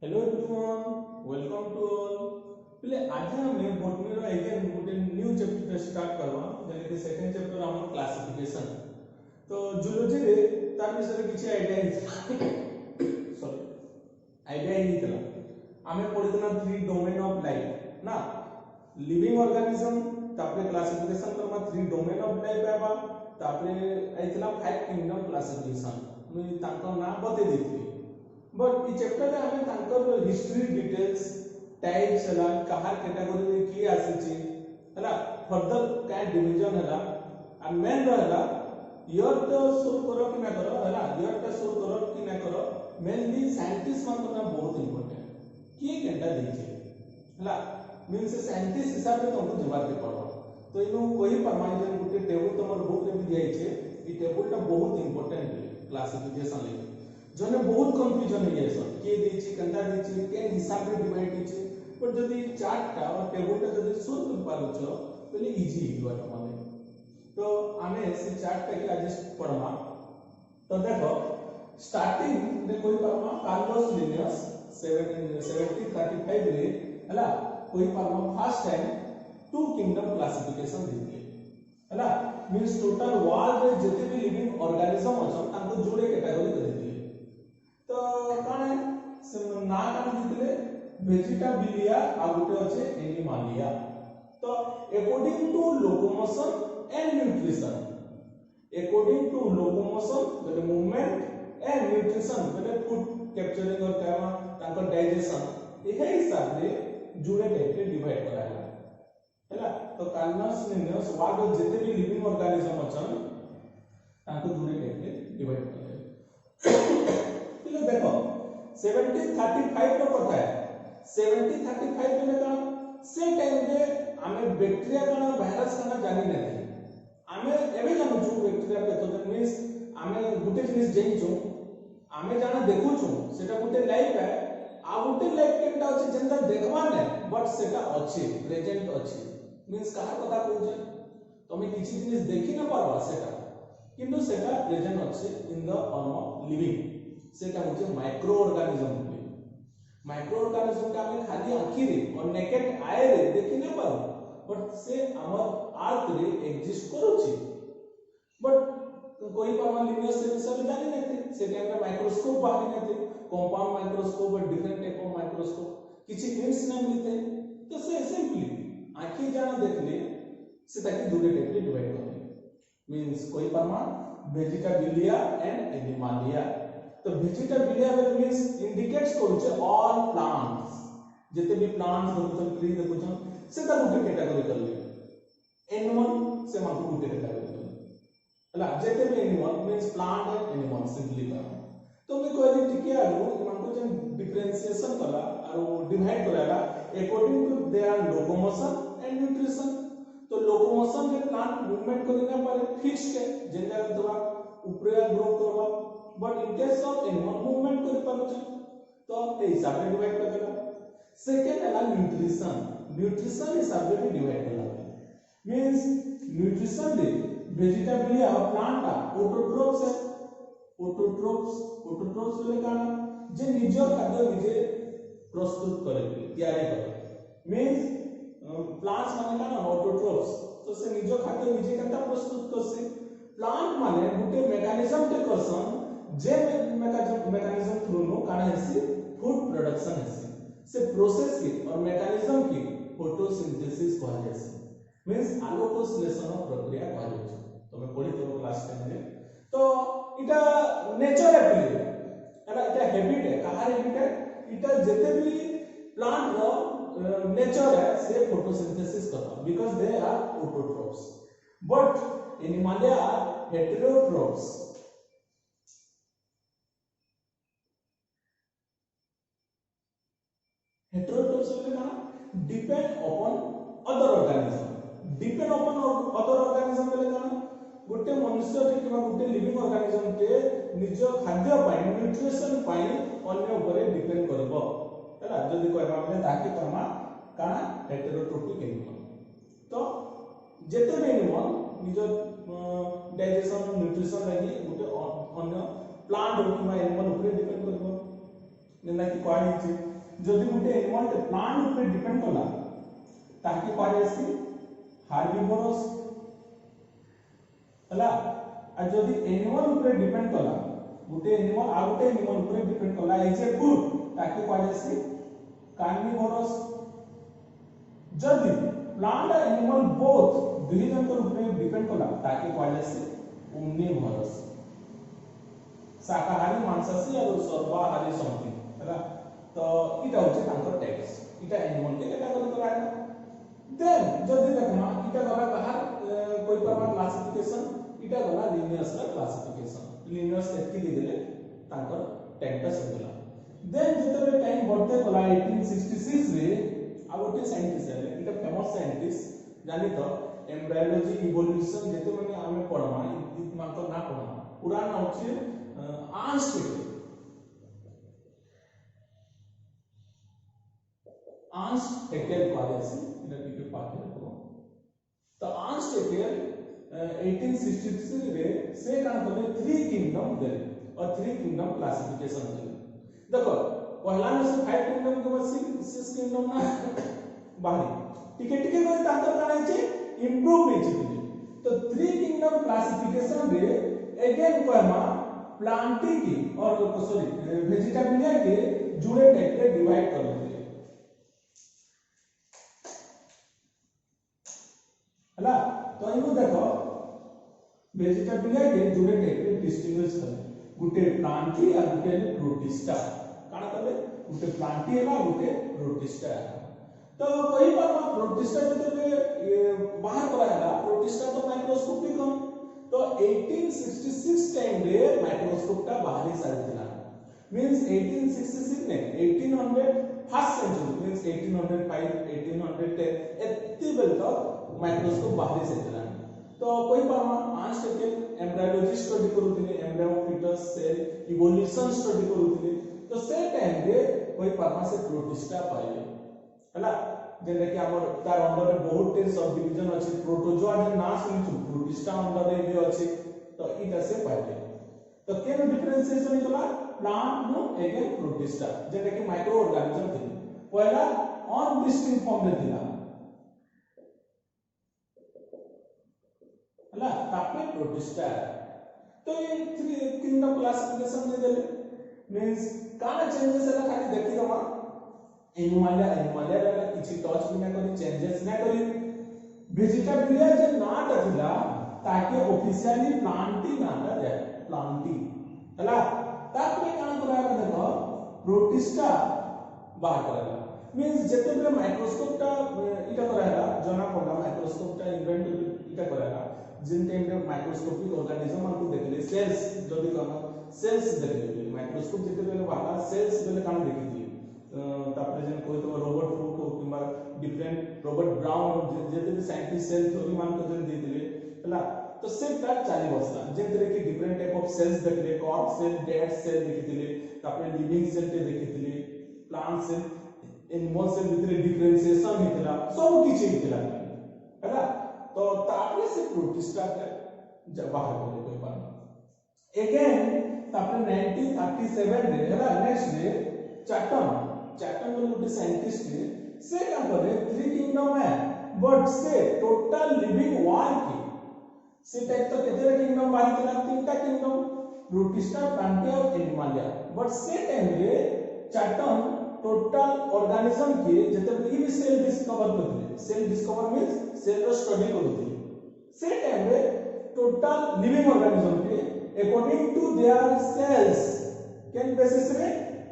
Hello everyone, welcome to all. पहले आज हमें बॉटनी रो अगेन गोटे न्यू चैप्टर स्टार्ट करवा जेने कि सेकंड चैप्टर हमर क्लासिफिकेशन। तो जूलॉजी रे तार विषय किछि सॉरी आईडिया ही थला। हमें पढितना थ्री डोमेन ऑफ लाइफ ना, लिविंग ऑर्गेनिज्म, तापरे क्लासिफिकेशन करमा थ्री डोमेन ऑफ लाइफ आबा, तापरे आइतला फाइव किंगडम क्लासिफिकेशन मुई तांको ना बते देथि। बट ई चैप्टर रे हमें तांकर हिस्ट्री डिटेल्स टाइप्स हला कहार कैटेगरी रे की आसीची हला फर्दर का डिवीजन हला आ मेन रहला ईयर तो शो करो कि ना करो हला ईयर तो शो करो कि ना करो। मेनली साइंटिस्ट मन तो बहुत इंपोर्टेंट की केंटा देखे हला मींस साइंटिस्ट हिसाब से तुमको जवाब के पड़ो। तो इनु कोई परमानेंट गुटे टेबल तमर बुक रे भी दिया छे। ई टेबल टा बहुत इंपोर्टेंट क्लासिफिकेशन ले जने बहुत कंफ्यूजन हो जाय सर के देछि कंटा देछि केन हिसाब रे डिवाइड होछि। पर जदी चार्ट टा और टेबल टा जदी सोल्व कर पारुछ तले इजी हिवा तमने। तो आमे से चार्ट टा के आज पढमा। तो देखो स्टार्टिंग में कोई परमा कार्लोस लिनियस 1735 रे हला कोई परमा first time two kingdom classification देथिए हला मींस टोटल वर्ल्ड रे जते भी लिविंग ऑर्गेनिज्म अछन ताको जोड़े कैटेगरी कर देथिए। तो काने से ना काने दिले वेजिटेबिलिया आ गुटे अछि एनिमालिया। तो according to locomotion and nutrition, according to locomotion मतलब मूवमेंट एंड न्यूट्रिशन मतलब फूड कैप्चरिंग और कामा ताको डाइजेशन एहे हिसाब रे जुड़े टाइप रे डिवाइड कराला हैला। तो कार्लोस लिनियस वर्ल्ड जते भी लिविंग ऑर्गेनिज्म अछन ताको जुड़े टाइप रे डिवाइड कराला। देखो 1735 रो कथा है। 1735 में का से टाइम रे हमें बैक्टीरिया का वायरस का जानि नहीं हमें एबे जानू छु बैक्टीरिया पैथोजन मींस हमें गुटे जिनिस जेई छु हमें जाना देखु छु सेटा गुटे लाइफ है आ गुटे लाइफ केटा अछि जेंदा देखबा नै बट सेटा अछि प्रेजेंट अछि मींस कहा कथा कहू तमे किछि जिनिस देखि न पारबा सेटा किंतु सेटा प्रेजेंट अछि in the form of living. सेटा होचे माइक्रो ऑर्गेनिज्म। माइक्रो ऑर्गेनिज्म का हमें खाली आंखी रे और नेकेड आई रे देखि न पारो बट से हमर अर्थ रे एग्जिस्ट करू छी। बट कोई परमा लिनियस से सब जानि नथे से टाइम रे माइक्रोस्कोप बाहर नथे कंपाउंड माइक्रोस्कोप और डिफरेंट टाइप ऑफ माइक्रोस्कोप किछि हिंट्स न मिलते। तो से सिंपली आंखी जाना देखले से ताकि दूरे टाइप रे डिवाइड कर मींस कोई परमा वेजिटेबिलिया एंड एनिमालिया। तो वेजिटेबिलिया मींस इंडिकेट्स करूचे ऑल प्लांट्स जते भी प्लांट्स देखुछन ट्री देखुछन सेटा गुटे कैटेगरी कर ले। एनिमल से माकु गुटे कैटेगरी कर हला जते भी animal means plant and animal simply का। तो मैं कहली ठीक है आरो मानको जन डिफरेंशिएशन कला और डिवाइड कराला according to their locomotion and nutrition. तो लोकोमोशन में प्लांट मूवमेंट करने पर फिक्स्ड है जेंदा दवा ऊपर ग्रो करबा but in case of animal movement कर पारुछ तो ए हिसाब से डिवाइड कर देला। सेकंड है न्यूट्रिशन। न्यूट्रिशन हिसाब से डिवाइड करला मींस न्यूट्रिशन दे वेजिटेबलिया प्लांट का ऑटोट्रोफ्स है। ऑटोट्रोफ्स बोले काना जे निज खाद्य निजे प्रस्तुत करे तैयारी करे मींस प्लांट्स माने काना ऑटोट्रोफ्स। तो से निज खाद्य निजे केता प्रस्तुत करसे। प्लांट माने गुटे मेकानिज्म ते करसन जे मेकानिज्म थ्रू नो काना हेसी फूड प्रोडक्शन हेसी से प्रोसेस की और मेकानिज्म की फोटोसिंथेसिस कहा जायसी मींस आलोकोसलेशन प्रक्रिया कहा जाय। तो मैं पढ़ी तो क्लास 10 में। तो इटा नेचर एप्ली एटा इटा हैबिट है कहार हैबिट है इटा जते भी प्लांट रो नेचर है से फोटोसिंथेसिस करता because they are autotrophs but Animalia are heterotrophs. Heterotrophs बोले काना depend upon other organism. Depend upon other organism बोले काना गुटे मनुष्य रे किबा गुटे लिविंग ऑर्गेनिज्म के निज खाद्य पाई न्यूट्रिशन पाई अन्य ऊपर डिपेंड करबो हैला। जदी कहबा बोले ताकि तमा काना हेटेरोट्रोफिक एनिमल। तो जेते भी एनिमल निज डाइजेशन न्यूट्रिशन लागि गुटे अन्य प्लांट हो किबा एनिमल ऊपर डिपेंड करबो जेना कि कहै छी जदि गोटे एनिमल टे प्लांट ऊपर डिपेंड कला ताकि कह जायसी हार्बिवोरस हला। आ जदि एनिमल ऊपर डिपेंड कला गोटे एनिमल आ गोटे एनिमल ऊपर डिपेंड कला एज ए फूड ताकि कह जायसी कार्निवोरस। जदि प्लांट और एनिमल बोथ दुई जन ऊपर डिपेंड कला ताकि कह जायसी ओमनिवोरस। शाकाहारी मांसाहारी और सर्वाहारी समथिंग हला। तो इटा होचे तांकर टैक्स इटा एनिमल के कैटेगरी करा है। देन जदि देखमा इटा गला बाहर कोई परमार क्लासिफिकेशन इटा गला लिनियस का क्लासिफिकेशन लिनियस एतकी दे देले तांकर टैगटा सगला। देन जतबे टाइम बढ़ते गला 1866 रे आ गोटे साइंटिस्ट है इटा फेमस साइंटिस्ट जानि तो एम्ब्रायोलॉजी इवोल्यूशन जते माने हमें पढमा इत मानकर ना पढमा पूरा ना होचे आंस टेकेल कॉलेज इधर टिके पाके रखो। तो आंस टेकेल 1863 रे से कान करे 3 किंगडम दे और 3 किंगडम क्लासिफिकेशन दे। देखो पहला में से 5 किंगडम के बाद 6 किंगडम ना बाहरी टिके टिके कोई ताकत काने छे इंप्रूव नहीं छे। तो 3 किंगडम क्लासिफिकेशन रे अगेन कहमा प्लांटिंग की और सॉरी वेजिटेबलिया के जुड़े टाइप रे डिवाइड कर देते हला। तो इनको देखो वेजिटेबलिया के जुड़े टाइप रे डिस्टिंग्विश कर गुटे प्लांटी और गुटे प्रोटिस्टा काना करे गुटे प्लांटी है ना गुटे प्रोटिस्टा। तो कोई पर प्रोटिस्टा जते बाहर कराया प्रोटिस्टा तो माइक्रोस्कोपिक तो 1866 टाइम रे माइक्रोस्कोप टा बाहरी साइथिला मींस 1866 ने 1800 फर्स्ट सेंचुरी मींस 1805 1810 एत्ती बेल तक माइक्रोस्कोप बाहरी साइथिला। तो कोई पामा आंस टेकेल एम्ब्रायोलॉजी स्टडी करूथिले embryo foetus cell evolution study करूथिले। तो से टाइम रे कोई पामा से प्रोटिस्टा पाइले हला जेने कि हमर तार अंडर में बहुत टे सब डिवीजन अछि प्रोटोजोआ जे ना सुनिछु प्रोटिस्टा अंडर रे भी अछि। तो इटा से पाइले तो केन डिफरेंशिएशन निकला प्लांट नो अगेन प्रोटिस्टा जेने कि माइक्रो ऑर्गेनिज्म थिले पहला अनडिस्टिंक्ट फॉर्म रे थिला हला तापे प्रोटिस्टा। तो ये 3 किंगडम क्लासिफिकेशन दे देले मींस काना चेंजेस है खाली देखि दमा एनिमलिया रे किछि टच भी ना करी चेंजेस ना करी। वेजिटेबलिया जे नाटा थिला ताके ऑफिशियली प्लांटी नाटा जाय प्लांटी हला। तापरे काना कराया देखो प्रोटिस्टा बाहर कराला मींस जते बेले माइक्रोस्कोप टा इटा कराला जना पडला माइक्रोस्कोप टा इन्वेंट इटा कराला जिन टाइम रे माइक्रोस्कोपिक ऑर्गेनिज्म मानकु देखले सेल्स जदी कना सेल्स देखले माइक्रोस्कोप जते बेले बाहर सेल्स बेले काना देखिथि तापरे जन कोई तो रोबोट फूट हो किबा डिफरेंट रोबोट ब्राउन जते भी साइंटिस्ट सेल थ्योरी मान को जन देतिले हला। तो सेटा चाली बसला जेतरे कि डिफरेंट टाइप ऑफ सेल्स देखले कॉर्प सेल डेड सेल देखिथिले तापरे लिविंग सेल ते देखिथिले प्लांट सेल एनिमल सेल भितरे डिफरेंशिएशन हितला सब किछि हितला हला। तो तापरे से प्रोटिस्टा के बाहर करे कोई बात अगेन तापरे 1937 रे हला नेक्स्ट रे चैटन में गोटे साइंटिस्ट से क्या करे 3 किंगडम है बट से टोटल लिविंग वर्ल्ड की से टाइप तो केते किंगडम बाहर थिला 3टा किंगडम प्रोटिस्टा प्लांटिया और एनिमलिया। बट से टाइम रे चैटन टोटल ऑर्गेनिज्म के जते भी सेल डिस्कवर करथिले सेल डिस्कवर मींस सेल रो स्टडी करथिले से टाइम रे टोटल लिविंग ऑर्गेनिज्म के अकॉर्डिंग टू देयर सेल्स कैन बेसिस रे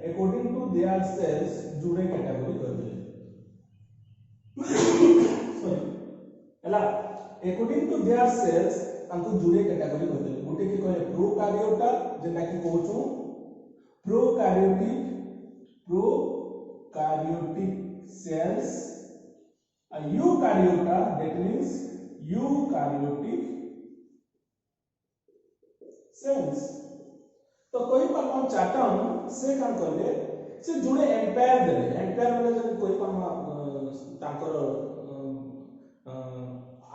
according to their cells जुड़े कैटेगरी कर दिले सॉरी हला according to their cells तांको जुड़े कैटेगरी कर दिले गोटे की कहे प्रोकार्योटा जेना कि कहूछु prokaryotic cells a eukaryota that means eukaryotic cells। तो कोई पर चाटन से काम करले से जुड़े एम्पायर देले जब कोई पर तांकर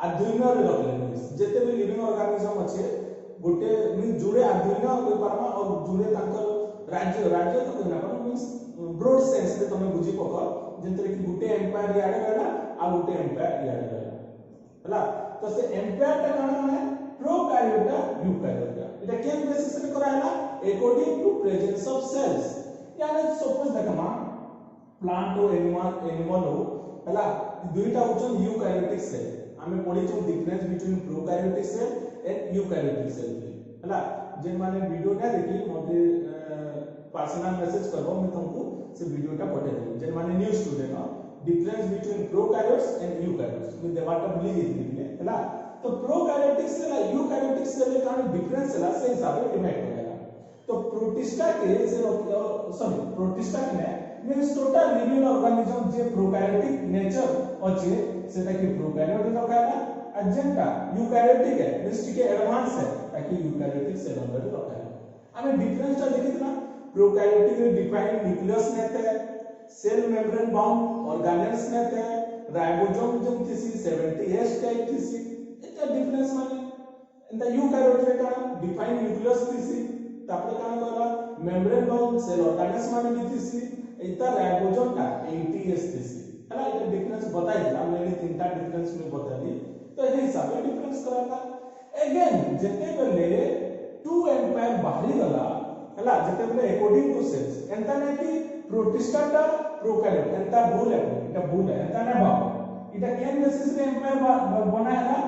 आर्डुइनो रे रखले जेते भी लिविंग ऑर्गेनिज्म अछि गोटे मीन जुड़े आर्डुइनो कोई परमा और जुड़े तांकर राज्य राज्य तो कहना कोन मींस ब्रॉड सेंस रे तुम बुझी पक जेंतरे कि गुटे एम्पायर याडे रहला आ गुटे एम्पायर याडे रहला हला तो से एम्पायर टा काना माने प्रोकैरियोटा यूकैरियोटा एटा केन बेसिस रे करायला according to presence of cells यानी सपोज देखमा प्लांट हो एनिमल हो हला दुईटा होचन यूकैरियोटिक सेल हमें पढ़ी छु difference between prokaryotic cell and eukaryotic cell हला जे माने वीडियो ना देखी मते पर्सनल मैसेज करबो मैं तुमको से वीडियो टा पठे देबो जे माने न्यू स्टूडेंट हो difference between prokaryotes and eukaryotes मैं देवाटा भूली गेली हला तो प्रोकैरियोटिक सेल और यूकैरियोटिक सेल का डिफरेंस है से हिसाब से डिवाइड करेगा तो प्रोटिस्टा के सॉरी प्रोटिस्टा के मींस टोटल लिविंग ऑर्गेनिज्म जे प्रोकैरियोटिक नेचर अछि सेटा कि प्रोकैरियोटिक रखाला अजेंटा यूकैरियोटिक है मींस ठीक एडवांस है ताकि यूकैरियोटिक सेल अंदर रखाला हमें डिफरेंस ता देखितना प्रोकैरियोटिक रे डिफाइंड न्यूक्लियस नेते सेल मेम्ब्रेन बाउंड ऑर्गेनेल्स नेते राइबोसोम जो थिसी 70S टाइप थिसी एटा डिफरेंस माने इन द यूकैरियोटिक का डिफाइंड न्यूक्लियस थिसी तापर कान कहला मेम्ब्रेन बाउंड सेल ऑर्गेनेल्स माने भी थिसी एता राइबोसोम ता 80S थिसी हला एटा डिफरेंस बताई दिला मैंने तीनटा डिफरेंस में बताली तो ए हिसाब से डिफरेंस कराला अगेन जते बेले 2 एम्पायर बाहरी गला हला जते बेले अकॉर्डिंग टू सेल्स एंता ने कि प्रोटिस्टा टा प्रोकैरियोट एंता भूल है एटा भूल है एंता ने बाबा इटा केन बेसिस रे एम्पायर बनायला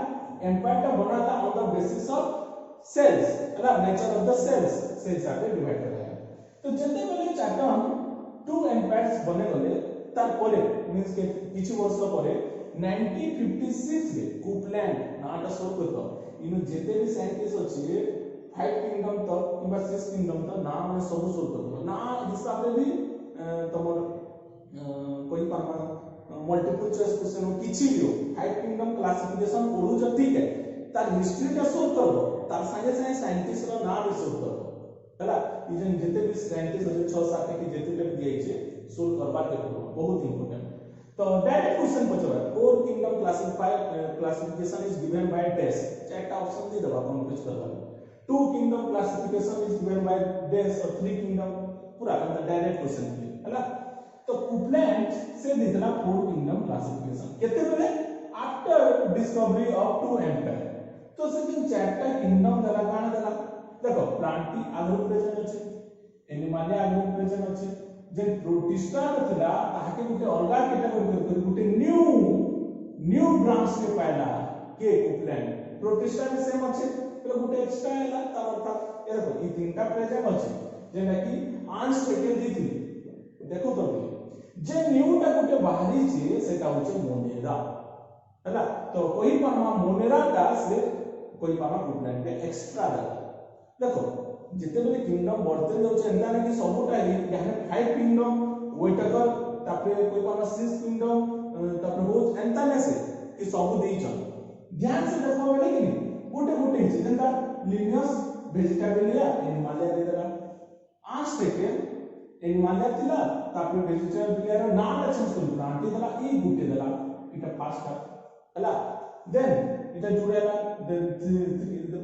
एम्पायर टा बनाता on the basis of cells हला नेचर ऑफ द सेल्स से हिसाब से डिवाइड कराया तो जते बेले चाटा हम 2 एम्पायर्स बने गले तार परे मींस के किछु वर्ष परे 1956 रे कुपलैंड नाटा शो करतो इनु जेते भी साइंटिस्ट अछि 5 किंगडम तक किबा 6 किंगडम तक ना माने सब शो करतो ना हिसाब रे भी तमर कोई पामा मल्टीपल चॉइस क्वेश्चन किछि लियो 5 किंगडम क्लासिफिकेशन पढु ज ठीक है तार हिस्ट्री का शो करबो तार संगे संगे साइंटिस्ट रो नाम भी शो करबो हला इजन जेते भी साइंटिस्ट अछि 6 7 के जेते भी दियै छै शो करबा के बहुत इंपोर्टेंट तो डायरेक्ट क्वेश्चन पचरा 4 kingdom classification is given by test चारटा ऑप्शन दे दबा कंप्लीट करबा 2 kingdom classification is given by डेस और 3 किंगडम पूरा डायरेक्ट क्वेश्चन हला तो कुपलैंड से दितला 4 किंगडम क्लासिफिकेशन केते बेले आफ्टर डिस्कवरी ऑफ 2 एम्पायर तो से तीन चारटा किंगडम दला काना दला देखो प्लांटी आगु प्रेजेंट अछि एनिमलिया आगु प्रेजेंट अछि जे प्रोटिस्टा नथिला ताके गुटे अलगा कैटेगरी कर गुटे न्यू ब्रांच के पाइला के कुपलैंड प्रोटिस्टा में सेम अछि तो गुटे एक्स्ट्रा हैला तार अर्थ ए देखो ई तीनटा प्रेजेंट अछि जेना कि आंस टेके दिथि देखो तो जे न्यूटा गुटे बाहरी छी सेटा होचे मोनेरा हैला तो कोई परमा मोनेरा का से कोई परमा कुपलैंड के एक्स्ट्रा देखो जिते बेले किंगडम बढ़ते जाउछ एंता ने कि सबटा याने 5 किंगडम वेटकर तापरे कोई पाना 6 किंगडम तापरे हो एंता ने से कि सब देई छ ध्यान से देखो बेले कि गोटे गोटे छै जेंता लिनियस वेजिटेबलिया एनिमलिया दे देला आंस टेके एनिमलिया तिला तापरे वेजिटेबलिया रो नाम चेंज कर प्लांट देला ई गुटे देला इटा फास्ट हला देन इटा जुड़ेला देन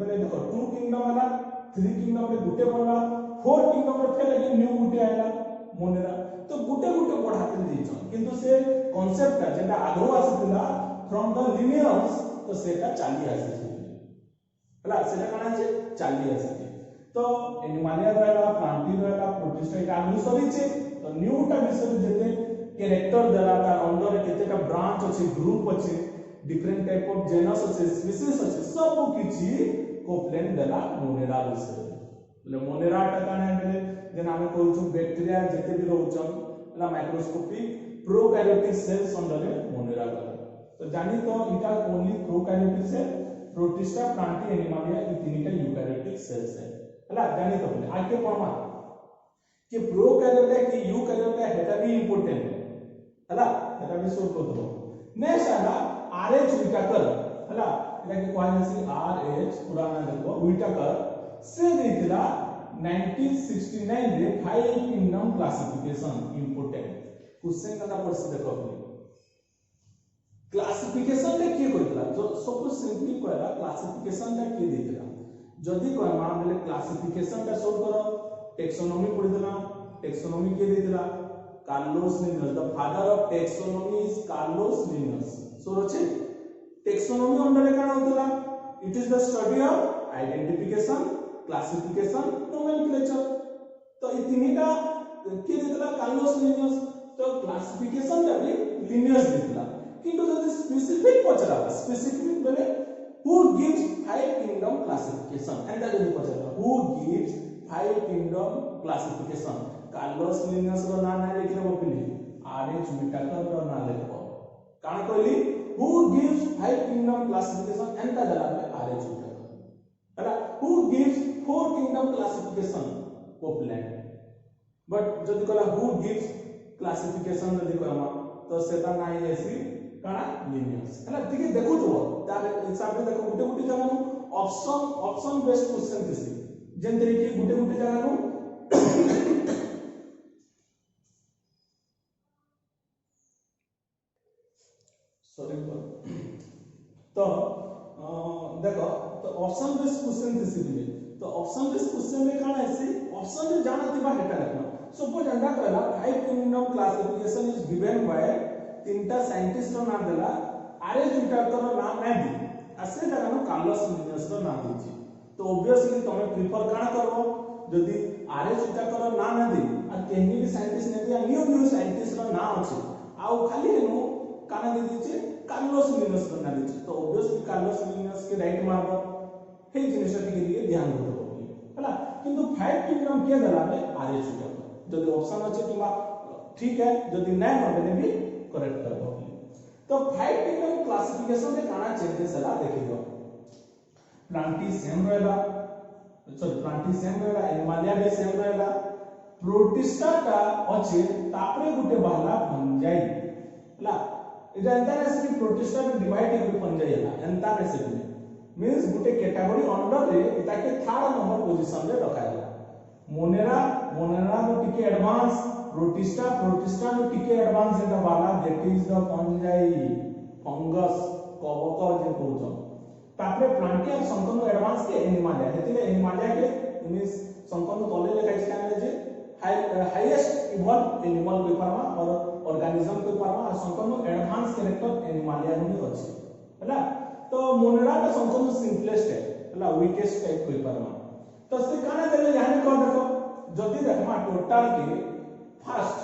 बेले देखो 2 किंगडम हला 3 किंगडम रे गुटे बनला 4 किंगडम रे फेर एक न्यू गुटे आइला मोनेरा तो गुटे गुटे बढ़ाते दिछ किंतु से कांसेप्ट का जेटा आगो आसीला फ्रॉम द लिनियर्स तो सेटा चाली आसी हला सेटा काना छै चाली आसी तो एनिमलिया रहला प्लांटी रहला प्रोटिस्टा का आगु सरी छै तो न्यू टा विषय जेते कैरेक्टर देला ता अंदर केतेटा ब्रांच अछि ग्रुप अछि डिफरेंट टाइप ऑफ जेनस अछि स्पीशीज अछि सब किछि कोपलैंड देला मोनेरा विषय ले मोनेरा टा काने बेले जेना हम कहू छु बैक्टीरिया जेते भी रहउछन ला microscopic prokaryotic cells under Monera गला तो जानी तो इटा only prokaryotic cell Protista Plantae Animalia ई तीनटा यूकैरियोटिक सेल्स है हला जानी तो बोले आगे पढ़मा कि प्रोकैरियोटा कि यूकैरियोटा हेटा भी इंपोर्टेंट हला हेटा भी सोल्व करतो नेक्स्ट आला आरएच विटाकर हला एटा कि कहै छै आरएच पुराना देखो विटाकर से देथिला 1969 रे 5 किंगडम क्लासिफिकेशन इंपोर्टेंट क्वेश्चन कना पड़स देखो क्लासिफिकेशन टा के करतला जो सब सिंपली कहला क्लासिफिकेशन टा के देथिला जदी कहमा बेले क्लासिफिकेशन टा सोल्व करो टेक्सोनोमी पढ़िदला टेक्सोनोमी के देतिला Carlos Linnaeus the father of taxonomy is Carlos Linnaeus so रोचे टेक्सोनोमी अंडर काना होतला it is the study of identification classification nomenclature तो ई तीनटा के देतिला कार्लोस लिनियस तो क्लासिफिकेशन टा भी लिनियस देतिला किंतु जदि स्पेसिफिक पचरा स्पेसिफिक बेले who gives five kingdom classification and that is पचरा who gives five kingdom classification Carlos Linnaeus रो ना ना लिखले बपिली आरएच विटाकर रो ना लिखबो काण कहली who gives five kingdom classification and that जला आरएच विटाकर हला who gives four kingdom classification Copeland but जदि कहला who gives classification जदि कहमा तो सेटा नाही ऐसी काना लिनियस हला ठीक है देखो तो तार हिसाब से देखो गुटे गुटे जगह ऑप्शन बेस्ड क्वेश्चन दिसि जेन तरीके गुटे गुटे जगह नु सॉरी तो देखो तो ऑप्शन बेस्ड क्वेश्चन दिसि तो ऑप्शन बेस्ड क्वेश्चन में काना ऐसी ऑप्शन में जाना थिबा हेटा रखना सपोज अंडा कहला five kingdom classification is given bye तीनटा साइंटिस्ट रो नाम देला आरएच विटाकर रो नाम नै दी आसे जगह नो कार्लोस लिनियस रो नाम दीची तो ऑब्वियसली तमे प्रिफर काना करबो जदी आरएच विटाकर रो नाम नै दी आ केनी भी साइंटिस्ट नै दिया न्यू साइंटिस्ट रो नाम अछि आ खाली नो काना दे दीचे कार्लोस लिनियस रो नाम दीची तो ऑब्वियसली कार्लोस लिनियस के राइट मारबो हे जिनिसटा के लिए ध्यान देबो हला किंतु फाइव किंगडम के देला में आरएच विटाकर जदी ऑप्शन अछि किबा ठीक है जदी नै नबे भी करेक्ट करबो तो फाइव किंगडम क्लासिफिकेशन में काना चेंजेस हला देखियो प्लांटी सेम रहला एनिमालिया भी सेम रहला प्रोटिस्टा टा अछि तापरे गुटे बहला फंजाई हला इटा एंता से प्रोटिस्टा के डिवाइड के फंजाई हला एंता से मींस गुटे कैटेगरी अंडर रे ताके थर्ड नंबर पोजीशन रे रखायला मोनेरा नो टिके एडवांस प्रोटिस्टा नो टिके एडवांस एटा वाला that is the fungi fungus कवक जे कहउछ तापरे प्लांटिया संकन एडवांस के एनिमालिया हेतिले एनिमालिया के मींस संकन तले लेखा छै जे हाईएस्ट इवॉल्व एनिमल कोइ पारमा और ऑर्गेनिज्म कोइ पारमा और संकन एडवांस कैरेक्टर एनिमालिया नु अछि हला तो मोनेरा का संकन सिंपलेस्ट है हला वीकेस्ट टाइप कोइ पारमा तो से काना देले यानी को देखो जदी देखमा टोटल के फर्स्ट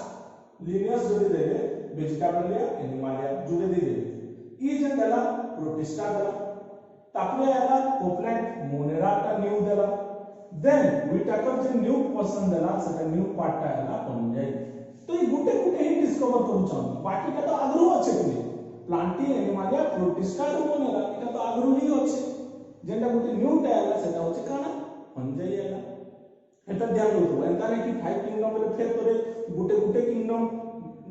लिनियस जदी देले वेजिटेबल या एनिमालिया जुड़े दे दे ई जे देला प्रोटिस्टा देला तापरे आला कोपलैंड मोनेरा का न्यू देला देन विटाकर जे न्यू पर्सन देला सेटा न्यू पार्ट टा आला फंजाई तो ई गुटे गुटे ही डिस्कवर करूछन बाकी का तो आगरो अछि कि प्लांटी एनिमालिया प्रोटिस्टा रो मोनेरा इटा तो आगरो ही अछि जेंटा गुटे न्यू टा आला सेटा होछि काना फंजाई आला एटा ध्यान रखो एंता ने कि फाइव किंगडम रे फेर तोरे गुटे गुटे किंगडम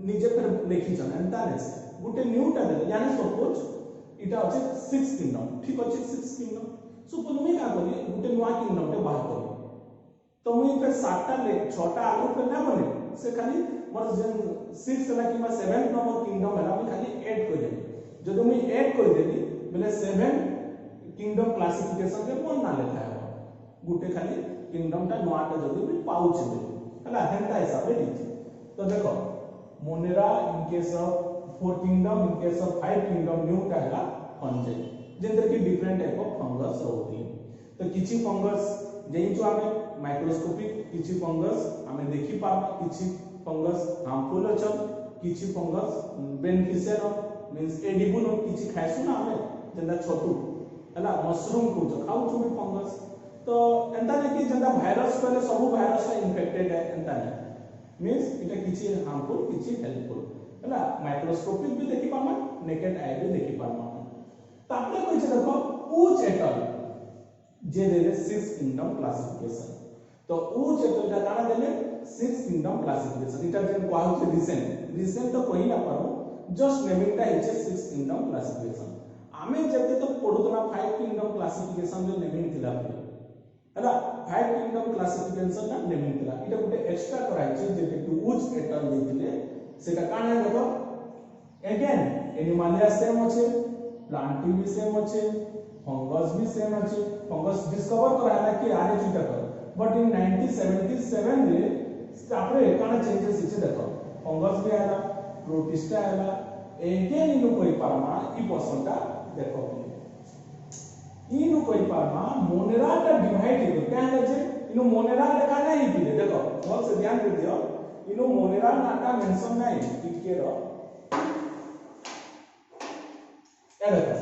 निजे फेर लिखि छन एंता ने गुटे न्यू टा दे यानी सपोज इटा अछि सिक्स किंगडम ठीक अछि सिक्स किंगडम सपोज मी का बोली गुटे नवा किंगडम टे बाहर करी तो मी फेर सातटा ले छटा आगु फेर ना बने से खाली मोर जन 6 ला कि 7 नंबर किंगडम हला मी खाली ऐड कर देबी जदि मी ऐड कर देबी बेले 7 किंगडम क्लासिफिकेशन के कोन ना लिखा है गुटे खाली किंगडम टा नवाटा जदि भी पाउच दे हला हेंता हिसाब रे लिखि तो देखो Monera in case of four kingdom in case of five kingdom new टा हला फंजाई जेंतर कि डिफरेंट टाइप ऑफ फंगस रहउती तो किछि फंगस जेई जो हमें माइक्रोस्कोपिक किछि फंगस हमें देखि पा किछि फंगस हार्मफुल अछन किछि फंगस बेनिफिशियल मींस एडिबल किछि खाइसु ना हमें जेंदा छोटू हला मशरूम को खाउ छु फंगस तो एंता ने कि जंदा वायरस पहले सब वायरस इन्फेक्टेड है एंता ने मींस इटा किछि हार्मफुल किछि हेल्पफुल हला माइक्रोस्कोपिक भी देखि पामा नेकेड आई भी देखि पामा तापले कोइ छै देखो ऊच एटल जे देले सिक्स किंगडम क्लासिफिकेशन तो ऊच एटल का काना देले सिक्स किंगडम क्लासिफिकेशन इटा जेन कहउ छै रिसेंट तो कहि ना पारो जस्ट नेमिंग टा इज सिक्स किंगडम क्लासिफिकेशन आमे जते तो पढुतला फाइव किंगडम क्लासिफिकेशन जो नेमिंग थिला हला फाइव किंगडम क्लासिफिकेशन ना नेमिंग थिला इटा गुटे एक्स्ट्रा कराइ छै जेते कि ऊच एटल देथिले सेटा काना देखो अगेन एनिमालिया सेम अछि प्लांटी भी सेम अछि फंगस भी सेम अछि फंगस डिस्कवर कराला कि आरे चिटा कर बट इन 1977 रे तापरे काना चेंजेस इचे देखो फंगस भी आला प्रोटिस्टा आला एगेन इनु कोई पारमा ई पर्सनटा देखो इनु कोई पारमा मोनेरा टा डिवाइड हो क्या है जे इनु मोनेरा लेखा नहीं पिले देखो बहुत से ध्यान दे दियो इनु मोनेरा नाटा मेंशन नहीं टिके रो ए देखो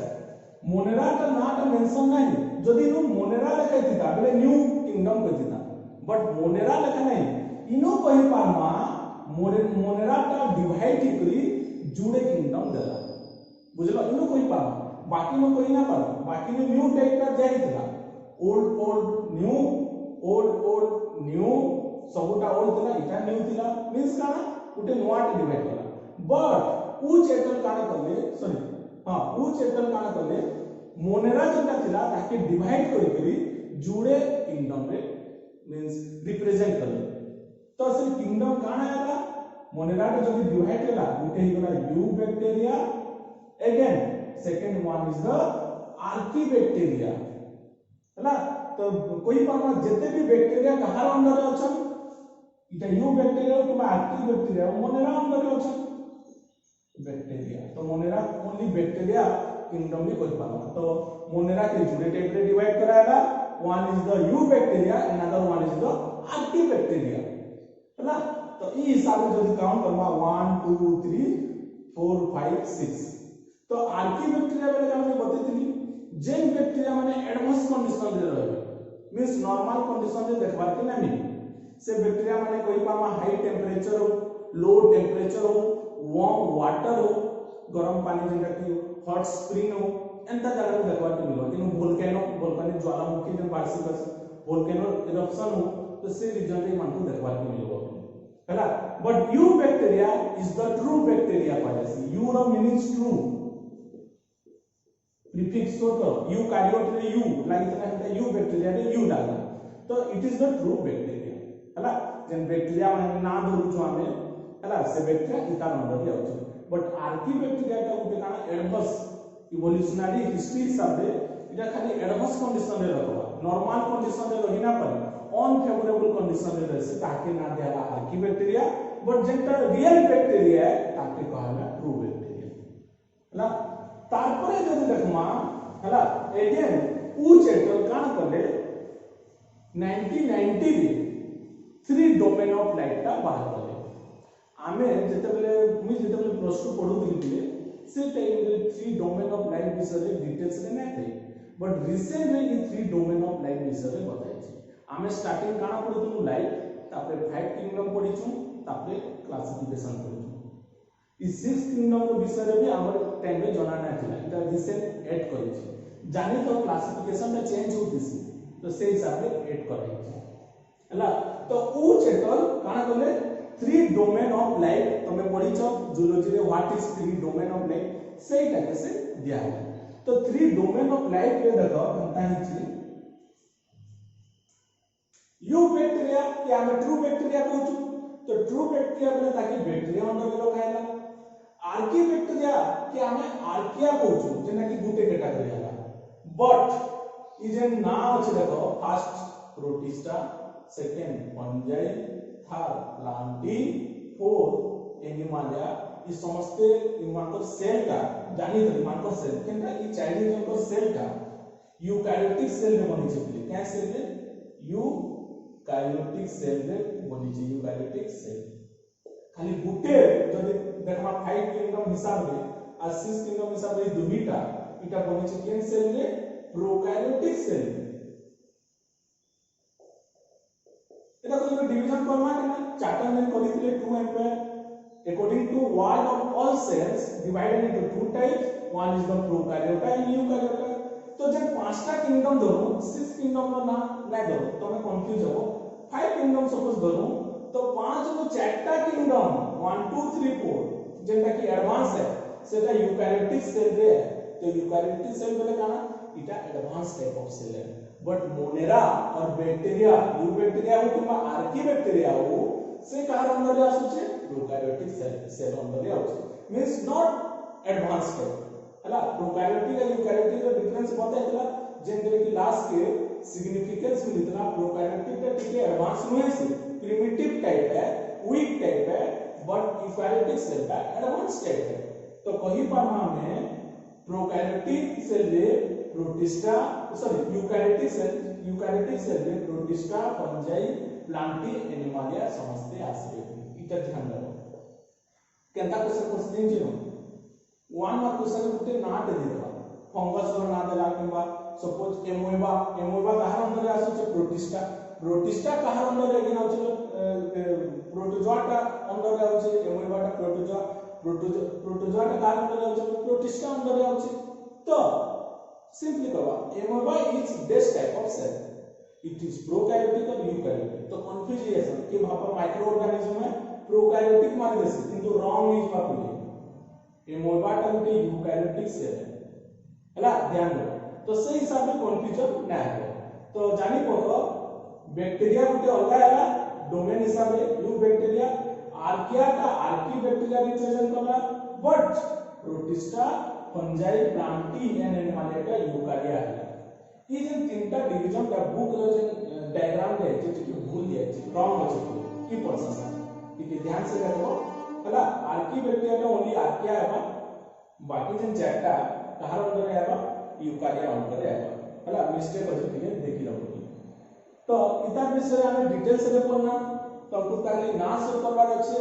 मोनेरा टा नाटा मेंशन नहीं जदि इनु मोनेरा लेखा थिता बेले न्यू किंगडम को थिता बट मोनेरा लेखा नहीं इनु कहि पारमा मोनेरा टा डिवाइड करी जुड़े किंगडम देला बुझलो इनु कहि पारमा बाकी में कोई ना पारो बाकी में न्यू टाइप का जाई थिला ओल्ड ओल्ड न्यू सबटा ओल्ड थिला इटा न्यू थिला मींस काना उटे नोआ डिवाइड कला बट उ चैप्टर काना करले सॉरी हां उ चैप्टर काना करले मोनेरा जेटा थिला ताके डिवाइड करी जुड़े किंगडम रे मींस रिप्रेजेंट करले तो से किंगडम काना आला मोनेरा के जब डिवाइड होला उटे ही गला you bacteria again second one is the archaebacteria हला तो कोई पामा जते भी बैक्टीरिया कहार अंडर रे अछन इटा यू बैक्टीरिया कि आर्कीबैक्टीरिया मोनेरा अंडर रे अछन बैक्टीरिया तो मोनेरा ओनली बैक्टीरिया किंगडम में कोई पामा तो मोनेरा के जुड़े टाइप रे डिवाइड करायला one is the you bacteria and other one is the archaebacteria हला तो ई हिसाब से जब काउंट करबा 1 2 3 4 5 6 तो आर्कीबैक्टीरिया बेले हम बतेथिली जेन बैक्टीरिया माने एडवांस कंडीशन रे रहबे मींस नॉर्मल कंडीशन रे देखबार के ना मिली से बैक्टीरिया माने कोई पामा हाई टेंपरेचर हो लो टेंपरेचर हो वार्म वाटर हो गरम पानी जेटा कि हॉट स्प्रिंग हो एंता जगह में देखबार के मिलो कि वोल्केनिक ज्वालामुखी जे वार्षिक वोल्केनो इरप्शन हो तो से रीजन रे मानकु देखबार के मिलो हैला but eubacteria is the true bacteria पाइसी यू रो मीनिंग्स ट्रू प्रीफिक्स तो यू कार्योट रे यू लागितना है यू बैक्टीरिया रे यू डाला तो it is the true bacteria हैला जेन बैक्टीरिया माने ना धरु जो हमें हैला से बैक्टीरिया इता अंडर रे अछि बट आर्कीबैक्टीरिया का उते काना एडवांस इवोल्यूशनरी हिस्ट्री हिसाब रे इटा खाली एडवांस कंडीशन रे रहबा नॉर्मल कंडीशन रे रही ना पारे अनफेवरेबल कंडीशन रे रहसे ताके ना देला आर्कीबैक्टीरिया बट जेंटा रियल बैक्टीरिया है ताके कहला ट्रू बैक्टीरिया हैला तारपरे जदि देखमा हैला अगेन उ चैप्टर कान करले 1990 रे 3 डोमेन ऑफ लाइट का बाहर करले आमे जेतेबेले प्लस 2 पढुथिले से टाइम रे 3 डोमेन ऑफ लाइट विषय रे डिटेल्स रे नै थे बट रिसेंट रे ई 3 डोमेन ऑफ लाइट विषय रे बताइ छी आमे स्टार्टिंग काना पढुथु लाइट तापरे 5 किंगडम पढिछु तापरे क्लासिफिकेशन पढिछु ई 6 किंगडम रो विषय रे भी हमर टाइम रे जाना नै थिला इटा रिसेंट ऐड करै छी जानि तो क्लासिफिकेशन में चेंज होतिसी तो से हिसाब रे ऐड करै छी हला तो उ चैप्टर काना कहले 3 डोमेन ऑफ लाइट तमे पढिछो जूलॉजी रे what is 3 domain of light सेटा कैसे दिया है तो 3 डोमेन ऑफ लाइट रे देखो कंता हिची यू बैक्टीरिया कि हमें ट्रू बैक्टीरिया कहू तो ट्रू बैक्टीरिया बोले ताकि बैक्टीरिया अंदर रो खायला आर्कीबैक्टीरिया कि हमें आर्किया कहू जेना कि गुटे कैटेगरी हला बट ई जे नाम अछि देखो first Protista second fungi third Plantae fourth Animalia ई समस्त इमानकर सेल का जानि त इमानकर सेल केनटा ई चाइल्ड जनकर सेल का यूकैरियोटिक सेल में बनि छै क्या सेल में यूकैरियोटिक सेल में बनि छै यूकैरियोटिक सेल खाली गुटे जदि देखमा 5 किंगडम हिसाब रे आ 6 किंगडम हिसाब रे दुहीटा इटा बनि छै केन सेल रे प्रोकैरियोटिक सेल एटा को डिवीजन करना केना चार्टर में करितले 2 empire according to word of all cells divided into two types one is the prokaryota and eukaryota तो जब पांचटा किंगडम धरो 6 किंगडम रो ना नै धरो तमे कंफ्यूज हो 5 किंगडम सपोज धरो तो पांच को चारटा किंगडम 1 2 3 4 जेटा कि एडवांस है सेटा यूकैरियोटिक सेल रे तो यूकैरियोटिक सेल बोले काना इटा एडवांस टाइप ऑफ सेल है बट मोनेरा और बैक्टीरिया यू बैक्टीरिया हो किबा आर्कीबैक्टीरिया हो से कार अंदर आसु छे प्रोकैरियोटिक सेल अंदर आसु मींस नॉट एडवांस टाइप हला प्रोकैरियोटिक और यूकैरियोटिक रो डिफरेंस बताइतला जेंदरे कि लास्ट के सिग्निफिकेंस मिलता प्रोकैरियोटिक का टिके एडवांस नुहे से प्रिमिटिव टाइप है, वीक टाइप है, बट यूकैरियोटिक सेल का एडवांस टाइप है। तो कही पामा हमें प्रोकैरियोटिक सेल रे प्रोटिस्टा सॉरी यूकैरियोटिक सेल रे प्रोटिस्टा फंजाई प्लांटी एनिमालिया समस्ते आसे इटा ध्यान रखो केनता क्वेश्चन जिनो वन मार्क क्वेश्चन गुटे ना दे देबा फंगस रो ना देला किबा सपोज एमोइबा कहार अंदर आसुचे प्रोटिस्टा कहार अंदर गिना होचे प्रोटोजोआ का अंदर आउचे एमोइबा का प्रोटोजोआ का कहार अंदर आउचे प्रोटिस्टा अंदर आउचे। तो सिंपली कहवा amoeba is best type of cell, it is prokaryotic और यूकैरियोटिक। तो कंफ्यूजन कि वहां पर माइक्रो ऑर्गेनिज्म में प्रोकैरियोटिक मार देसी किंतु रॉन्ग इज बापुले एमोइबा टा गुटे यूकैरियोटिक सेल हला ध्यान दो। तो से हिसाब से कंफ्यूजन ना हो। तो जानि पको बैक्टीरिया गुटे अलगा हैला डोमेन हिसाब से यू बैक्टीरिया आर्किया का आर्की बैक्टीरिया रिप्रेजेंट करला, but protista fungi Plantae and Animalia का यूकारिया है। ये जे तीनटा डिवीजन का बुक रो जे डायग्राम दे जे कि भूल दिया छै रॉन्ग अछि की प्रोसेस ठीक है ध्यान से देखो हला आर्की बैक्टीरिया का ओनली आर्किया है बाकी जे चारटा कहार अंदर है यूकारिया अंदर है हला मिस्टेक अछि के देखि रहो। तो इता विषय हमें डिटेल्स रे पढ़ना तो ताली ना से करबार अछि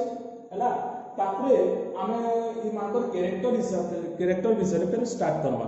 हला तापरे हमें ई माकर कैरेक्टर विषय पे स्टार्ट करबा।